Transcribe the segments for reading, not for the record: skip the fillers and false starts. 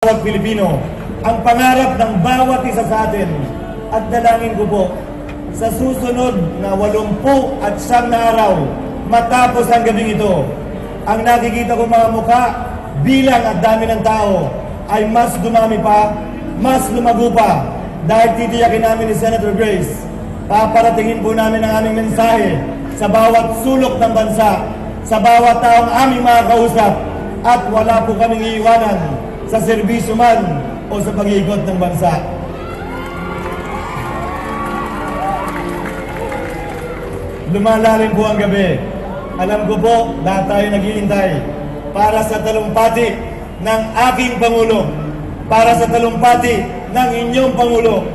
bawat Pilipino, ang pangarap ng bawat isa sa atin. At dalangin ko po, sa susunod na 89 na araw, matapos ang gabing ito, ang nakikita kong mga mukha, bilang at dami ng tao, ay mas dumami pa, mas lumago pa, dahil titiyakin namin ni Senator Grace, paparatingin po namin ang aming mensahe sa bawat sulok ng bansa, sa bawat taong aming makakausap, at wala po kaming iiwanan sa serbisyo man o sa pag-iikot ng bansa. Lumalalim po ang gabi. Alam ko po, lahat tayo naghihintay para sa talumpati ng aking Pangulo, para sa talumpati ng inyong Pangulo,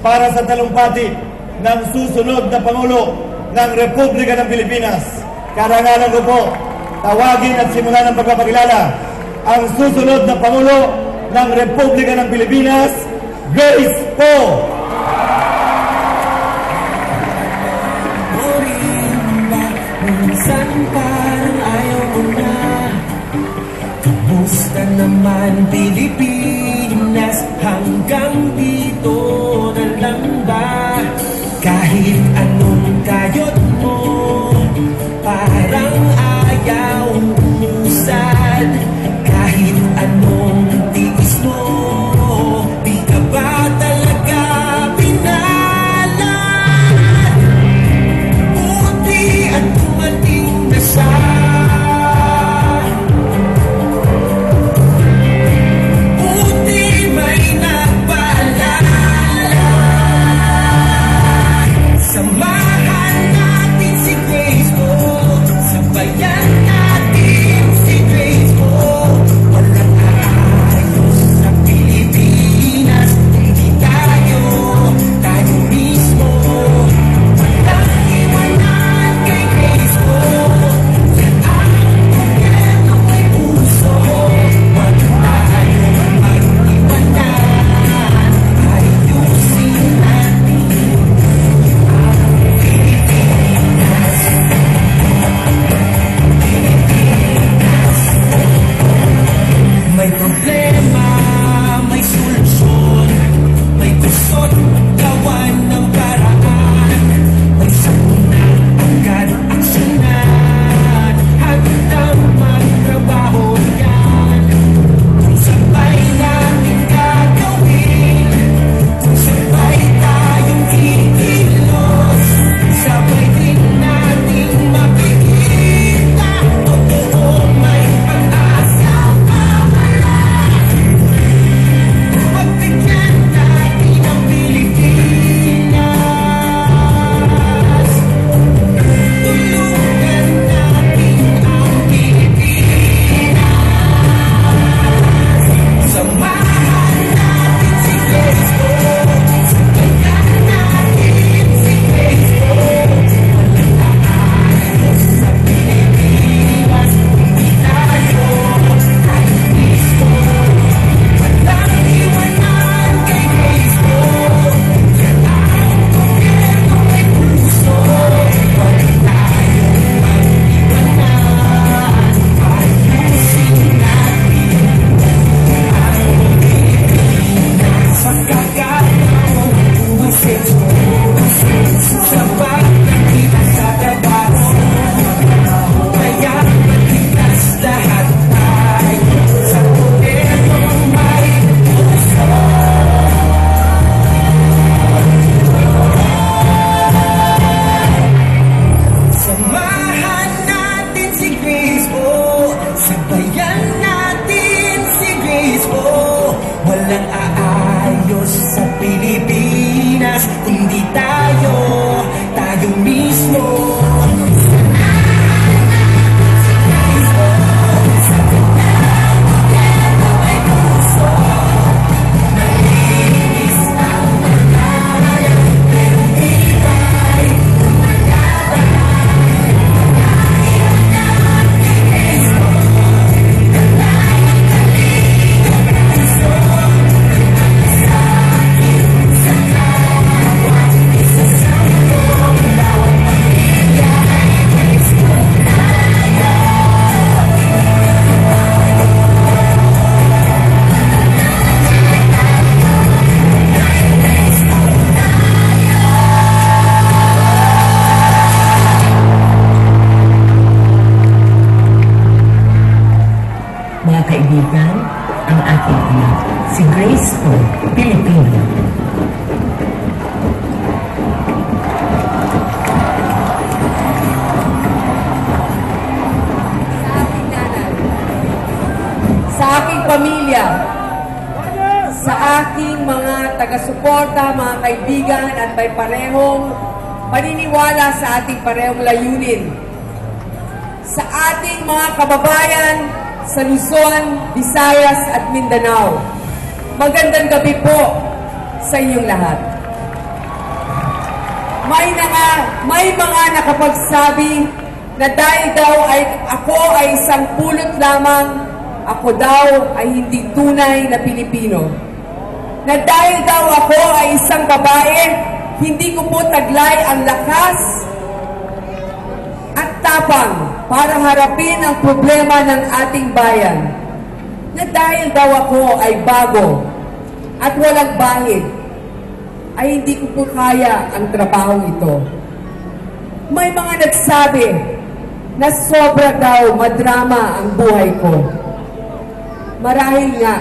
para sa talumpati ng susunod na Pangulo ng Republika ng Pilipinas. Karangalan ko po, tawagin at simulan ang pagpapakilala ang susunod na Pangulo ng Republika ng Pilipinas, Grace po! Minsan parang ayaw mo na. Kamusta naman Pilipinas? Hanggang dito na lang ba? Kahit anong kayot mo, parang ayaw umusad. Kahit anong tiis mo, di ka ba talaga pinalad? Buti at dumating na siya. Buti may nagpaalala. Samahan natin si Grace po, sabayan natin si Grace po. Walang aayos sa Pilipinas, hindi tayo mismo. Walang iwanan kay Grace po. Yan ang gobyerno may puso. Wag tayong mag-iwanan. Ayusin natin ang Pilipinas. May problema, may solusyon. May gusto't gawan ng paraan. May sakuna agad aksyonan. Handang magtrabaho yan. Kung sabay natin gagawin, kung sabay tayong kikilos, sabay din natin makikita. Totoo may pag-asa pa pala. Pagbigyan natin ang Pilipinas. Tulungan natin ang Pilipinas. Samahan natin si Grace po. Sabayan natin si Grace po. Walang aayos sa Pilipinas, hindi tayo mismo. Walang iwanan kay Grace po. Yan ang gobyerno may puso. Wag tayong mag-iwanan. Ayusin natin ang Pilipinas. Pagkakataon, umalis mo sa pagkakita sa trabaho. Kaya magligtas lahat tayo sa gobyernong may puso. Samahan natin si Grace po, sabayan natin si Grace po. Walang aayos sa Pilipinas, kundi tayo mismo. aking anak, si Grace Po, Pilipino. Sa aking nanay, sa aking pamilya, sa aking mga taga-suporta, mga kaibigan at may parehong paniniwala sa ating parehong layunin, sa ating mga kababayan sa Luzon, Visayas at Mindanao. Magandang gabi po sa inyong lahat. May mga nakapagsabi na dahil daw ako ay isang pulot lamang, ako daw ay hindi tunay na Pilipino. Na dahil daw ako ay isang babae, hindi ko po taglay ang lakas at tapang para harapin ang problema ng ating bayan. Na dahil daw ako ay bago at walang bahid, ay hindi ko po kaya ang trabaho ito. May mga nagsabi na sobra daw madrama ang buhay ko. Marahil nga,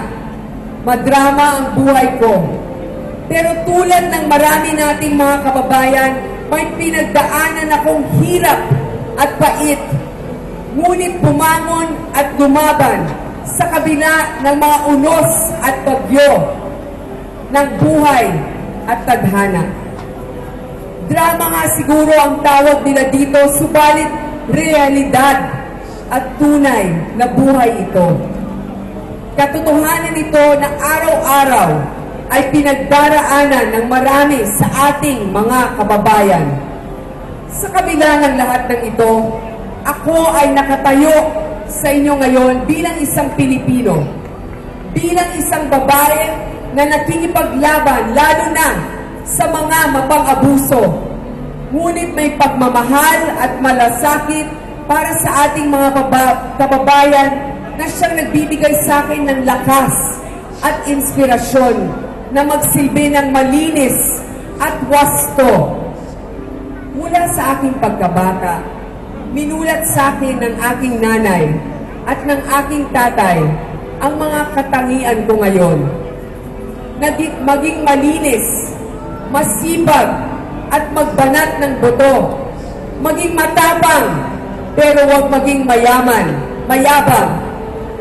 madrama ang buhay ko. Pero tulad ng marami nating mga kababayan, may pinagdaanan akong hirap at pait. Ngunit pumangon at lumaban sa kabila ng mga unos at bagyo ng buhay at tadhana. Drama nga siguro ang tawag nila dito, subalit realidad at tunay na buhay ito. Katotohanan ito na araw-araw ay pinagdaraanan ng marami sa ating mga kababayan. Sa kabila ng lahat ng ito, ako ay nakatayo sa inyo ngayon bilang isang Pilipino, bilang isang babae na nakikipaglaban lalo na sa mga mapang-abuso. Ngunit may pagmamahal at malasakit para sa ating mga kababayan na siyang nagbibigay sa akin ng lakas at inspirasyon na magsilbi ng malinis at wasto. Mula sa aking pagkabata, minulat sa akin ng aking nanay at ng aking tatay ang mga katangian ko ngayon. Maging malinis, masipag at magbanat ng boto. Maging matapang pero huwag maging mayabang.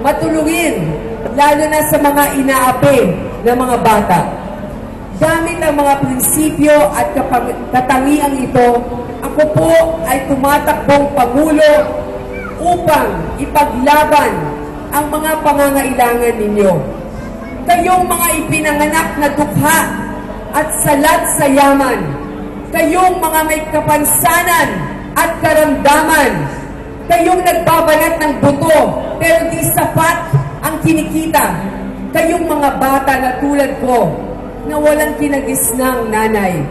Matulungin, lalo na sa mga inaapi ng mga bata. Gamit ang mga prinsipyo at katangiang ito, ako po ay tumatakbong Pangulo upang ipaglaban ang mga pangangailangan ninyo. Kayong mga ipinanganak na dukha at salat sa yaman. Kayong mga may kapansanan at karamdaman. Kayong nagbabanat ng buto pero di sapat ang kinikita. Kayong mga bata na tulad ko na walang kinagisnang nanay.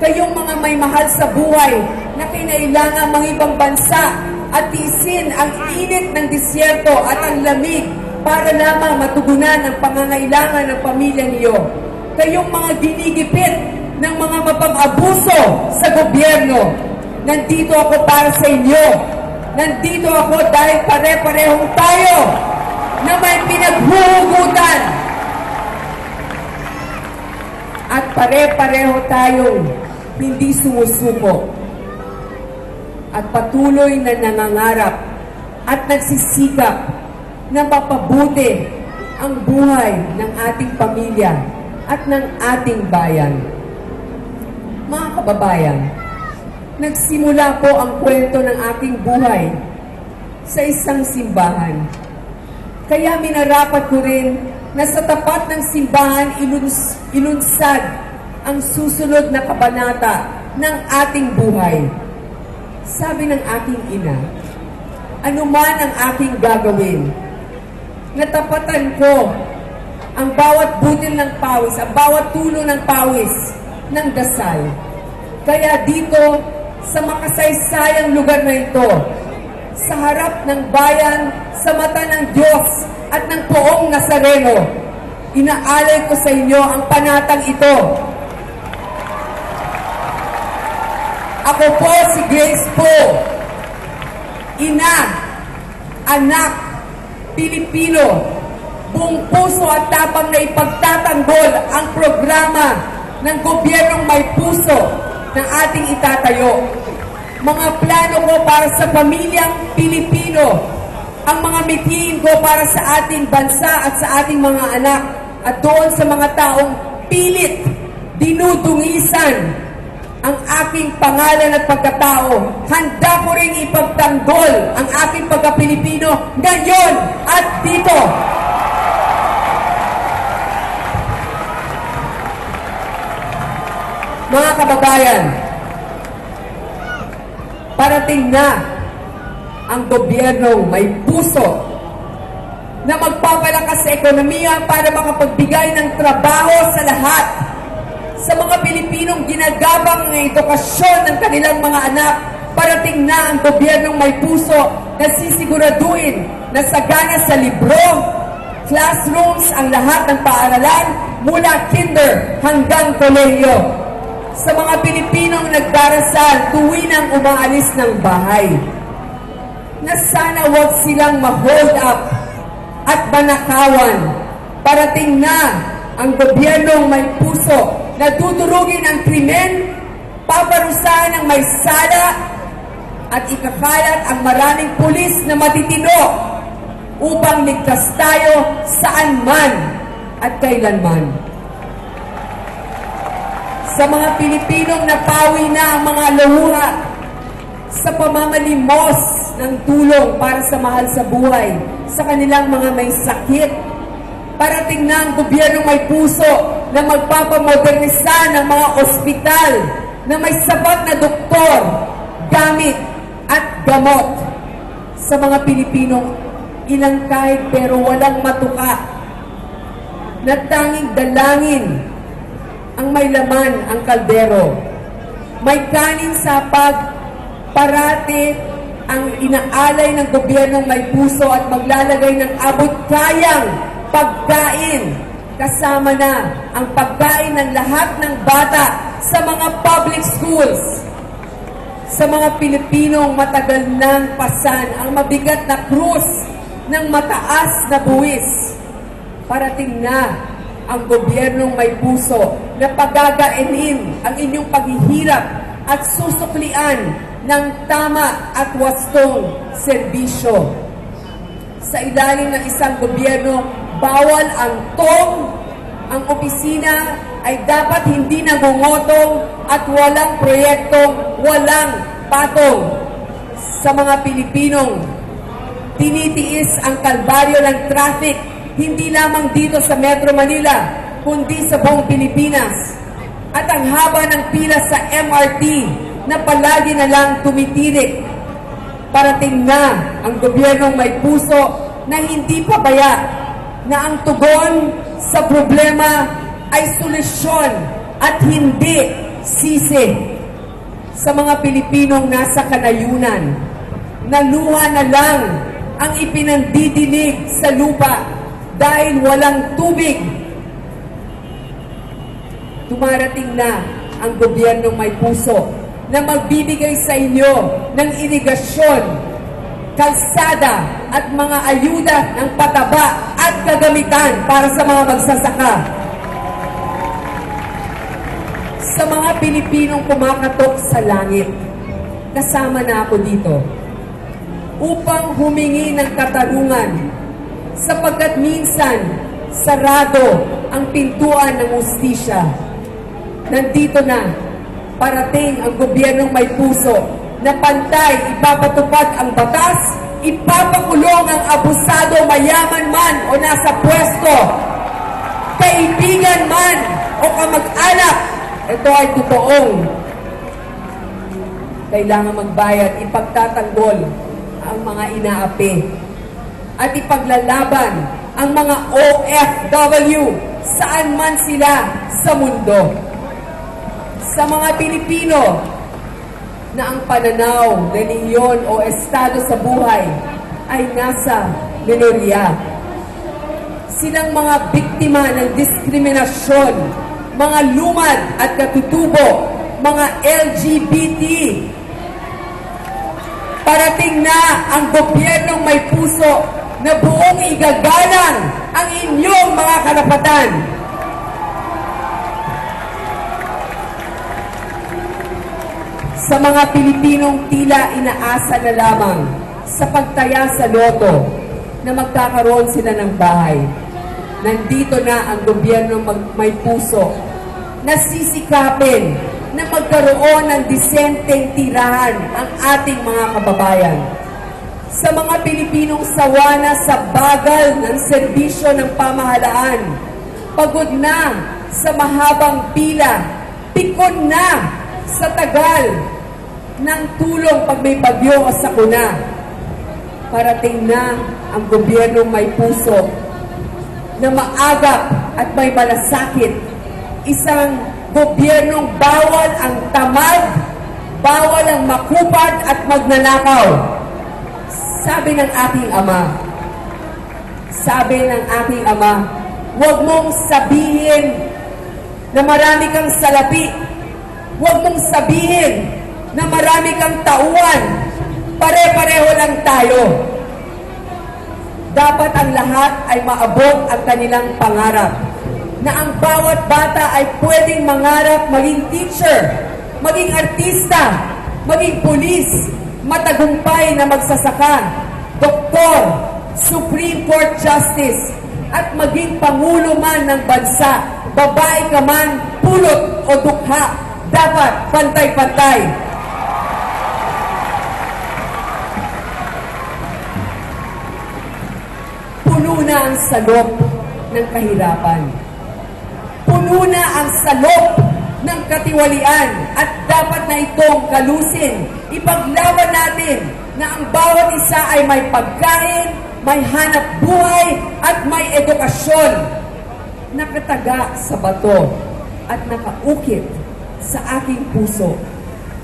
Kayong mga may mahal sa buhay na kinailangan mangibang bansa at tiisin ang init ng disyerto at ang lamig para lamang matugunan ang pangangailangan ng pamilya niyo. Kayong mga dinigipit ng mga mapang-abuso sa gobyerno. Nandito ako para sa inyo. Nandito ako dahil pare-parehong tayo na may pinaghuhugutan. At pare-pareho tayong hindi sumusuko. At patuloy na nangangarap at nagsisikap na mapabuti ang buhay ng ating pamilya at ng ating bayan. Mga kababayan, nagsimula po ang kwento ng aking buhay sa isang simbahan. Kaya minarapat ko rin na sa tapat ng simbahan ilunsad ang susunod na kabanata ng ating buhay. Sabi ng aking ina, anuman ang aking gagawin, natapatan ko ang bawat butil ng pawis, ang bawat tulo ng pawis ng dasal. Kaya dito, sa makasaysayang lugar na ito, sa harap ng bayan, sa mata ng Diyos at ng poong Nazareno, inaalay ko sa inyo ang panatang ito. Ako po si Grace Po, ina, anak, Pilipino, buong puso at tapang na ipagtatanggol ang programa ng gobyernong may puso na ating itatayo. Mga plano ko para sa pamilyang Pilipino, ang mga mithiin ko para sa ating bansa at sa ating mga anak, at doon sa mga taong pilit dinudungisan ang aking pangalan at pagkatao. Handa ko rin ipagtanggol ang aking pagka-Pilipino ngayon at dito. Mga kababayan, parating na ang gobyernong may puso na magpapalakas sa ekonomiya para makapagbigay ng trabaho sa lahat. Sa mga Pilipinong ginagabang ng edukasyon ng kanilang mga anak, parating na ang gobyernong may puso na sisiguraduhin na sagana sa libro, classrooms ang lahat ng paaralan mula kinder hanggang kolehiyo. Sa mga Pilipinong nagdarasal tuwinang umaalis ng bahay, na sana wag silang ma-hold up at manakawan. Parating na ang gobyernong may puso na dudurugin ang krimen, paparusahan ng may sala, at ikakalat ang maraming pulis na matitino upang ligtas tayo saan man at kailanman. Sa mga Pilipinong napawi na ang mga luha sa pamamalimos ng tulong para sa mahal sa buhay, sa kanilang mga may sakit, parating na ang gobyernong may puso na magpapamodernisa ng mga ospital na may sapat na doktor, gamit at gamot. Sa mga Pilipinong ilang kahit pero walang matuka, na tanging dalangin ang may laman ang kaldero. May kanin sa parati ang inaalay ng gobyernong may puso at maglalagay ng abot-kayang pagkain. Kasama na ang pagkain ng lahat ng bata sa mga public schools. Sa mga Pilipinong matagal nang pasan ang mabigat na krus ng mataas na buwis, parating na ang gobyernong may puso na pagagainin ang inyong paghihirap at susuklian ng tama at wastong serbisyo. Sa ilalim ng isang gobyerno, bawal ang tong, ang opisina ay dapat hindi nangungotong at walang proyektong walang patong. Sa mga Pilipinong tinitiis ang kalbaryo ng traffic, hindi lamang dito sa Metro Manila, kundi sa buong Pilipinas. At ang haba ng pila sa MRT na palagi na lang tumitirik. Parating na ang gobyernong may puso na hindi pabaya, na ang tugon sa problema ay solusyon at hindi sisi. Sa mga Pilipinong nasa kanayunan, naluha na lang ang ipinandidinig sa lupa dahil walang tubig. Dumarating na ang gobyernong may puso na magbibigay sa inyo ng irigasyon, kalsada at mga ayuda ng pataba at kagamitan para sa mga magsasaka. Sa mga Pilipinong kumakatok sa langit, kasama na ako dito upang humingi ng katarungan, sapagkat minsan sarado ang pintuan ng hustisya. Nandito na, parating ang gobyernong may puso na pantay ipapatupad ang batas, ipapakulong ang abusado, mayaman man o nasa pwesto, kaibigan man o kamag-anak. Ito ay totoong kailangan magbayad, ipagtatanggol ang mga inaapi at ipaglalaban ang mga OFW saan man sila sa mundo. Sa mga Pilipino na ang pananaw, reliyon o estado sa buhay ay nasa minorya. Silang mga biktima ng diskriminasyon, mga lumad at katutubo, mga LGBT. Parating na ang gobyernong may puso na buong igagalang ang inyong mga karapatan. Sa mga Pilipinong tila inaasa na lamang sa pagtaya sa loto na magkakaroon sila ng bahay, nandito na ang gobyerno may puso na sisikapin na magkaroon ng disenteng tirahan ang ating mga kababayan. Sa mga Pilipinong sawa na sa bagal ng serbisyo ng pamahalaan, pagod na sa mahabang pila, pikon na sa tagal ng tulong pag may bagyo o sakuna. Parating na ang gobyernong may puso na maagap at may malasakit. Isang gobyernong bawal ang tamad, bawal ang makupad at magnanakaw. Sabi ng aking ama, huwag mong sabihin na marami kang salapi. Huwag mong sabihin na marami kang tauhan. Pare-pareho lang tayo. Dapat ang lahat ay maabot ang kanilang pangarap. Na ang bawat bata ay pwedeng mangarap maging teacher, maging artista, maging pulis, matagumpay na magsasaka, doktor, Supreme Court Justice, at maging pangulo man ng bansa, babae ka man, pulot o dukha, dapat pantay-pantay. Puno na ang salop ng kahirapan. Puno na ang salop ng katiwalian at dapat na itong kalusin. Ipaglaban natin na ang bawat isa ay may pagkain, may hanap buhay at may edukasyon. Nakataga sa bato at nakaukit sa aking puso.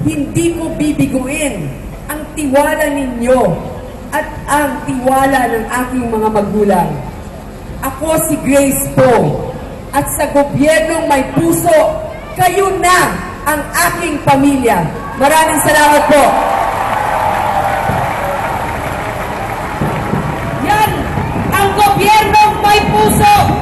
Hindi ko bibiguin ang tiwala ninyo at ang tiwala ng aking mga magulang. Ako si Grace Poe at sa gobyernong may puso, kayo na ang aking pamilya. Maraming salamat po. Yan ang gobyernong may puso.